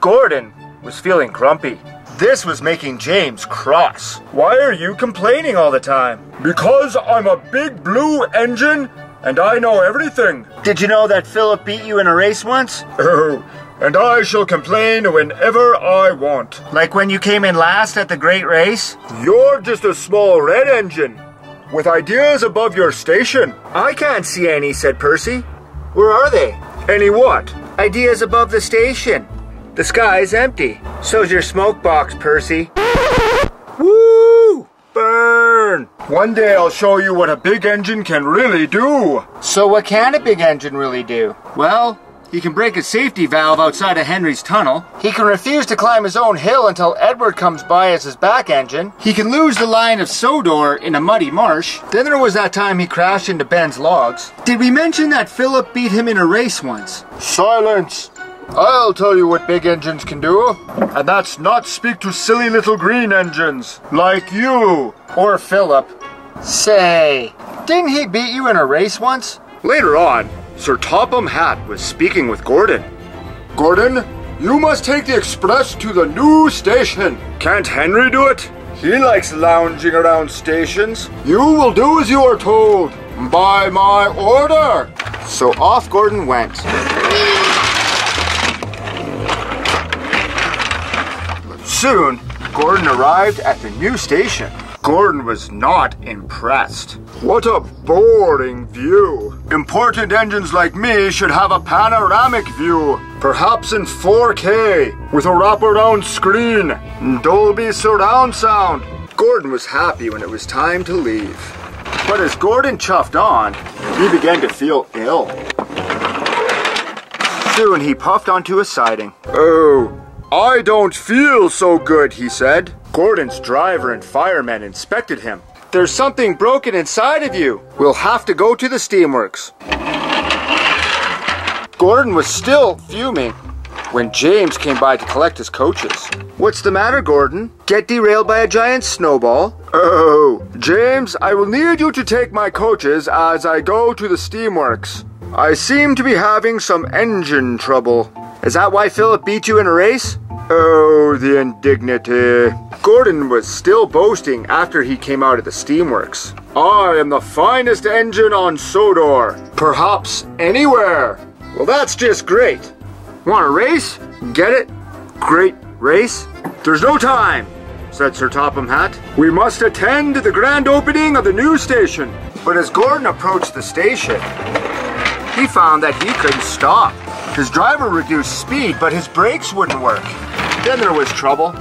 Gordon was feeling grumpy. This was making James cross. Why are you complaining all the time? Because I'm a big blue engine and I know everything. Did you know that Philip beat you in a race once? Oh, and I shall complain whenever I want. Like when you came in last at the great race? You're just a small red engine with ideas above your station. I can't see any, said Percy. Where are they? Any what? Ideas above the station. The sky's empty. So's your smoke box, Percy. Woo! Burn! One day I'll show you what a big engine can really do. So what can a big engine really do? Well, he can break a safety valve outside of Henry's tunnel. He can refuse to climb his own hill until Edward comes by as his back engine. He can lose the line of Sodor in a muddy marsh. Then there was that time he crashed into Ben's logs. Did we mention that Philip beat him in a race once? Silence! I'll tell you what big engines can do, and that's not speak to silly little green engines, like you, or Philip. Say, didn't he beat you in a race once? Later on, Sir Topham Hatt was speaking with Gordon. Gordon, you must take the express to the new station. Can't Henry do it? He likes lounging around stations. You will do as you are told, by my order. So off Gordon went. Soon, Gordon arrived at the new station. Gordon was not impressed. What a boring view. Important engines like me should have a panoramic view, perhaps in 4K, with a wraparound screen, and Dolby surround sound. Gordon was happy when it was time to leave. But as Gordon chuffed on, he began to feel ill. Soon he puffed onto a siding. Oh, I don't feel so good, he said. Gordon's driver and firemen inspected him. There's something broken inside of you. We'll have to go to the steamworks. Gordon was still fuming when James came by to collect his coaches. What's the matter, Gordon? Get derailed by a giant snowball? Oh, James, I will need you to take my coaches as I go to the steamworks. I seem to be having some engine trouble. Is that why Philip beat you in a race? Oh, the indignity. Gordon was still boasting after he came out of the steamworks. I am the finest engine on Sodor, perhaps anywhere. Well, that's just great. Want a race? Get it? Great race? There's no time, said Sir Topham Hatt. We must attend to the grand opening of the new station. But as Gordon approached the station, he found that he couldn't stop. His driver reduced speed, but his brakes wouldn't work. Then there was trouble.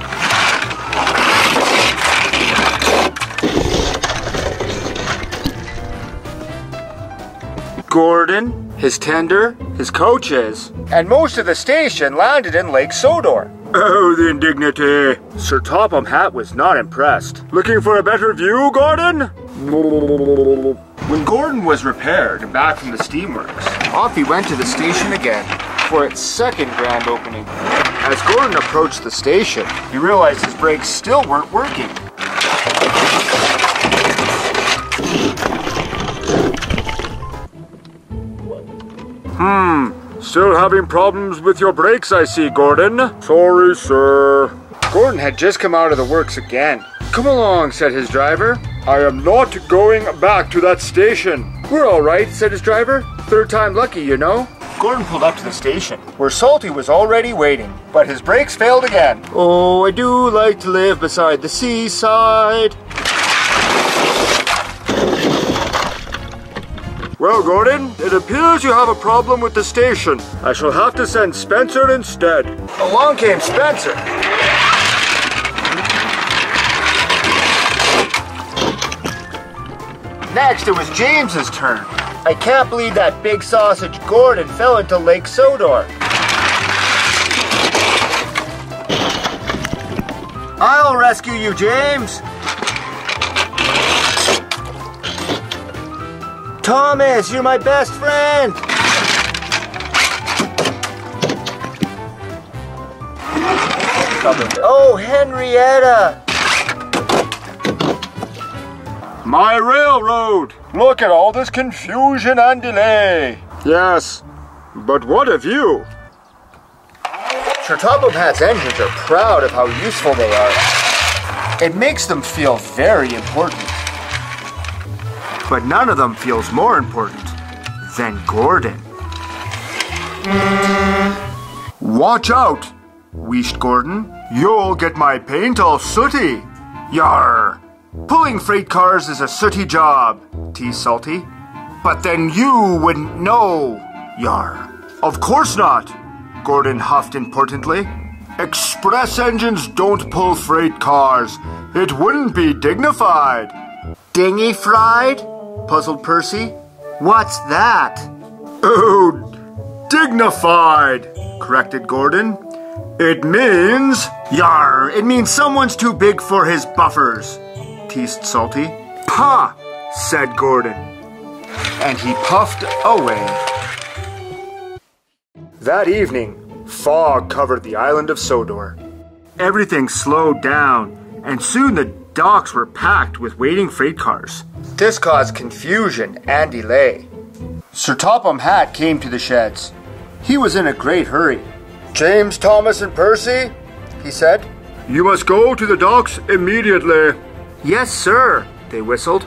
Gordon, his tender, his coaches, and most of the station landed in Lake Sodor. Oh, the indignity. Sir Topham Hatt was not impressed. Looking for a better view, Gordon? When Gordon was repaired and back from the steamworks, off he went to the station again for its second grand opening. As Gordon approached the station, he realized his brakes still weren't working. Still having problems with your brakes, I see, Gordon. Sorry, sir. Gordon had just come out of the works again. Come along, said his driver. I am not going back to that station. We're all right, said his driver. Third time lucky, you know. Gordon pulled up to the station, where Salty was already waiting, but his brakes failed again. Oh, I do like to live beside the seaside. Well, Gordon, it appears you have a problem with the station. I shall have to send Spencer instead. Along came Spencer. Next, it was James's turn. I can't believe that big sausage Gordon fell into Lake Sodor. I'll rescue you, James. Thomas, you're my best friend. Oh, Henrietta. My railroad! Look at all this confusion and delay. Yes, but what of you? Sir Topham Hatt's engines are proud of how useful they are. It makes them feel very important. But none of them feels more important than Gordon. Watch out, wheezed Gordon. You'll get my paint all sooty. Yarr! Pulling freight cars is a sooty job, teased Salty. But then you wouldn't know, Yarr. Of course not, Gordon huffed importantly. Express engines don't pull freight cars. It wouldn't be dignified. Dingy fried? Puzzled Percy. What's that? Oh, dignified, corrected Gordon. It means... Yarr, it means someone's too big for his buffers, teased Salty. Pah, said Gordon. And he puffed away. That evening, fog covered the island of Sodor. Everything slowed down, and soon the docks were packed with waiting freight cars. This caused confusion and delay. Sir Topham Hatt came to the sheds. He was in a great hurry. James, Thomas, and Percy, he said. You must go to the docks immediately. Yes, sir, they whistled.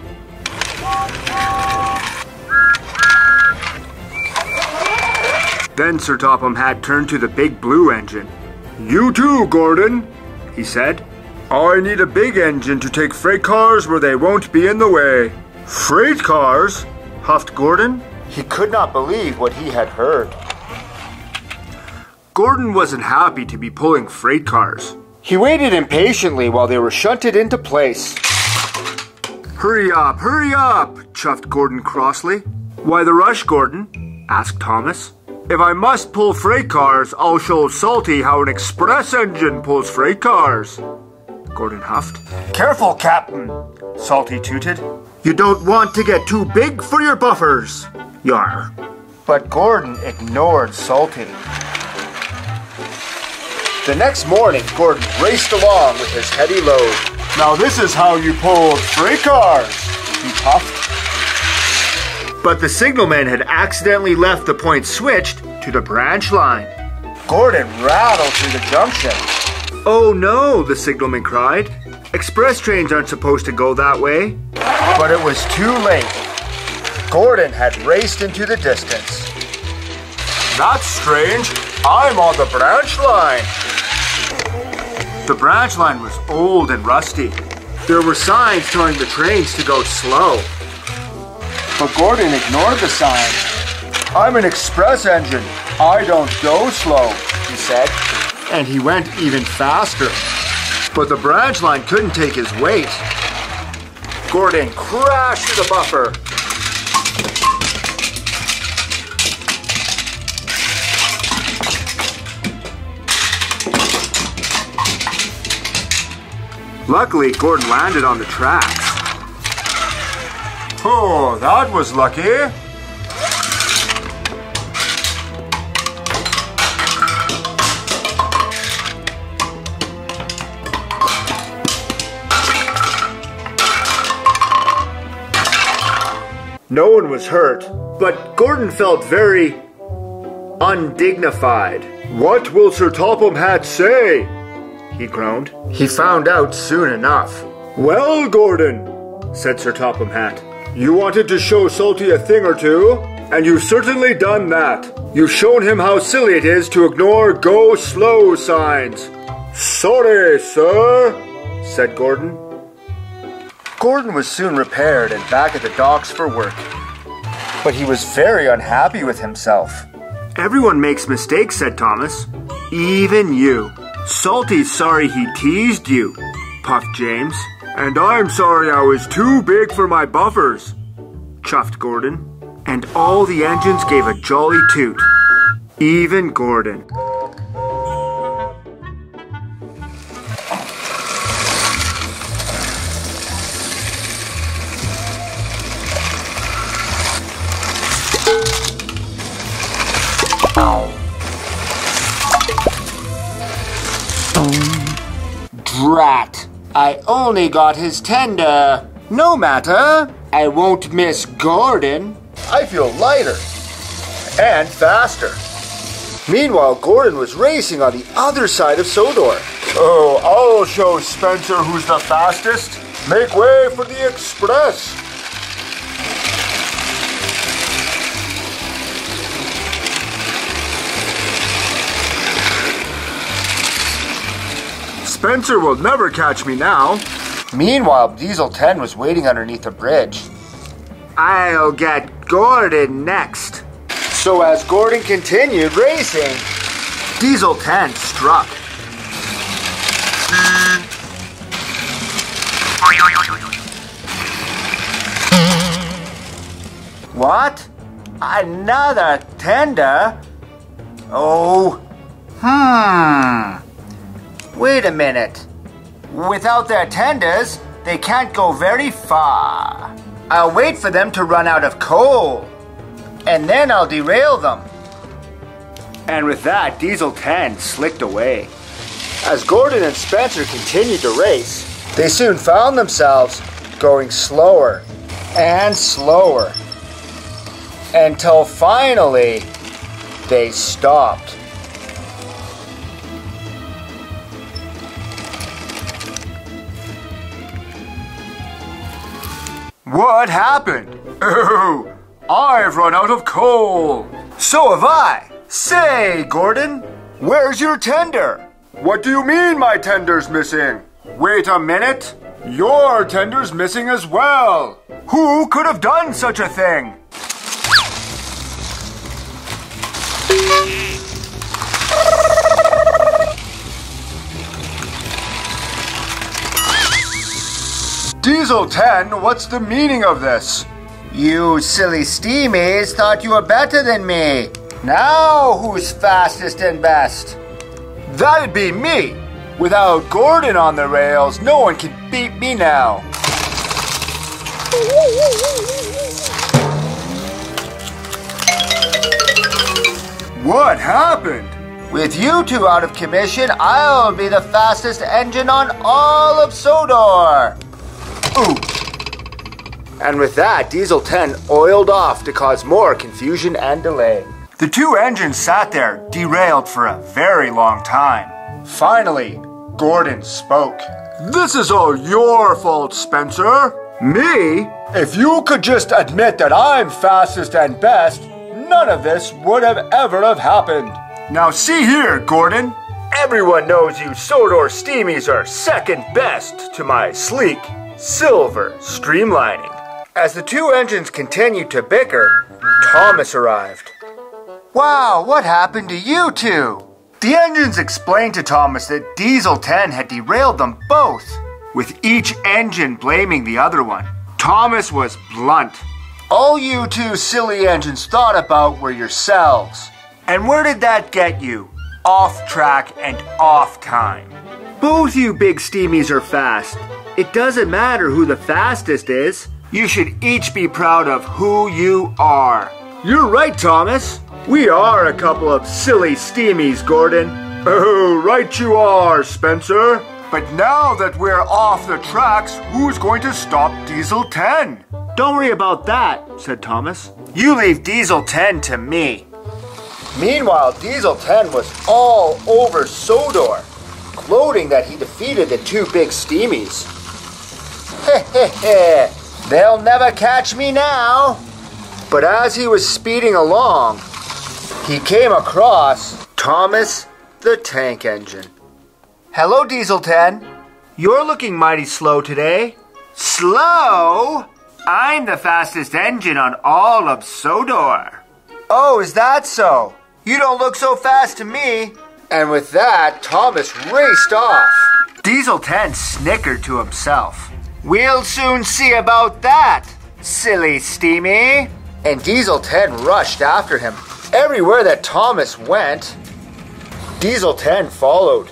Then Sir Topham Hatt turned to the big blue engine. You too, Gordon, he said. I need a big engine to take freight cars where they won't be in the way. Freight cars? Huffed Gordon. He could not believe what he had heard. Gordon wasn't happy to be pulling freight cars. He waited impatiently while they were shunted into place. Hurry up, chuffed Gordon crossly. Why the rush, Gordon? Asked Thomas. If I must pull freight cars, I'll show Salty how an express engine pulls freight cars. Gordon huffed. Careful, Captain, Salty tooted. You don't want to get too big for your buffers. Yarr. But Gordon ignored Salty. The next morning, Gordon raced along with his heavy load. Now this is how you pulled freight cars, he puffed. But the signalman had accidentally left the point switched to the branch line. Gordon rattled through the junction. Oh no, the signalman cried. Express trains aren't supposed to go that way. But it was too late. Gordon had raced into the distance. That's strange. I'm on the branch line. The branch line was old and rusty. There were signs telling the trains to go slow. But Gordon ignored the sign. I'm an express engine. I don't go slow, he said. And he went even faster. But the branch line couldn't take his weight. Gordon crashed to the buffer. Luckily, Gordon landed on the tracks. Oh, that was lucky. No one was hurt, but Gordon felt very undignified. What will Sir Topham Hatt say? He groaned. He found out soon enough. Well, Gordon, said Sir Topham Hatt, you wanted to show Salty a thing or two, and you've certainly done that. You've shown him how silly it is to ignore go slow signs. Sorry, sir, said Gordon. Gordon was soon repaired and back at the docks for work. But he was very unhappy with himself. Everyone makes mistakes, said Thomas. Even you. Salty's sorry he teased you, puffed James. And I'm sorry I was too big for my buffers, chuffed Gordon. And all the engines gave a jolly toot. Even Gordon. Drat! I only got his tender. No matter. I won't miss Gordon. I feel lighter. And faster. Meanwhile, Gordon was racing on the other side of Sodor. Oh, I'll show Spencer who's the fastest. Make way for the express. Spencer will never catch me now. Meanwhile, Diesel 10 was waiting underneath a bridge. I'll get Gordon next. So as Gordon continued racing, Diesel 10 struck. What? Another tender? Oh, Wait a minute. Without their tenders, they can't go very far. I'll wait for them to run out of coal, and then I'll derail them. And with that, Diesel 10 slicked away. As Gordon and Spencer continued to race, they soon found themselves going slower and slower, until finally they stopped. What happened? Oh, I've run out of coal. So have I. Say, Gordon, where's your tender? What do you mean my tender's missing? Wait a minute. Your tender's missing as well. Who could have done such a thing? Diesel 10, what's the meaning of this? You silly steamies thought you were better than me. Now who's fastest and best? That'd be me. Without Gordon on the rails, no one can beat me now. What happened? With you two out of commission, I'll be the fastest engine on all of Sodor. Ooh. And with that, Diesel 10 oiled off to cause more confusion and delay. The two engines sat there, derailed for a very long time. Finally, Gordon spoke. This is all your fault, Spencer. Me? If you could just admit that I'm fastest and best, none of this would have ever happened. Now see here, Gordon. Everyone knows you Sodor Steamies are second best to my sleek silver streamlining. As the two engines continued to bicker, Thomas arrived. Wow, what happened to you two? The engines explained to Thomas that Diesel 10 had derailed them both, with each engine blaming the other one. Thomas was blunt. All you two silly engines thought about were yourselves. And where did that get you? Off track and off time. Both you big steamies are fast. It doesn't matter who the fastest is. You should each be proud of who you are. You're right, Thomas. We are a couple of silly steamies, Gordon. Oh, right you are, Spencer. But now that we're off the tracks, who's going to stop Diesel 10? Don't worry about that, said Thomas. You leave Diesel 10 to me. Meanwhile, Diesel 10 was all over Sodor, gloating that he defeated the two big steamies. Heh, they'll never catch me now. But as he was speeding along, he came across Thomas the Tank Engine. Hello, Diesel 10. You're looking mighty slow today. Slow? I'm the fastest engine on all of Sodor. Oh, is that so? You don't look so fast to me. And with that, Thomas raced off. Diesel 10 snickered to himself. We'll soon see about that, silly steamy. And Diesel 10 rushed after him. Everywhere that Thomas went, Diesel 10 followed.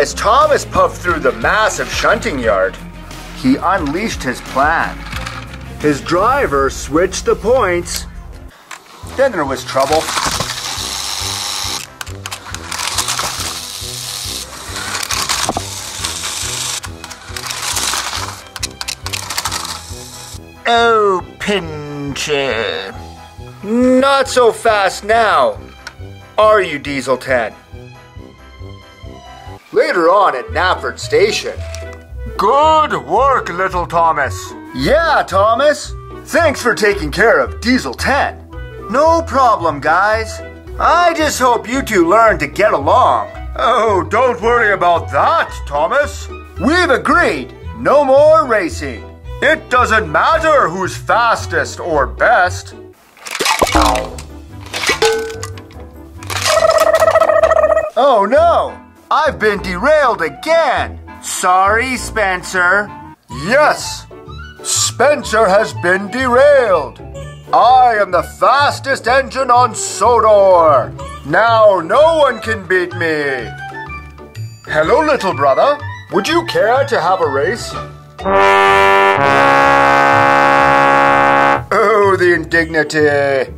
As Thomas puffed through the massive shunting yard, he unleashed his plan. His driver switched the points. Then there was trouble. Oh, Pinchy. Not so fast now, are you, Diesel 10? Later on at Knapford Station. Good work, little Thomas. Yeah, Thomas. Thanks for taking care of Diesel 10. No problem, guys. I just hope you two learn to get along. Oh, don't worry about that, Thomas. We've agreed, no more racing. It doesn't matter who's fastest or best. Oh no! I've been derailed again! Sorry, Spencer. Yes! Spencer has been derailed! I am the fastest engine on Sodor! Now no one can beat me! Hello, little brother. Would you care to have a race? Oh, the indignity!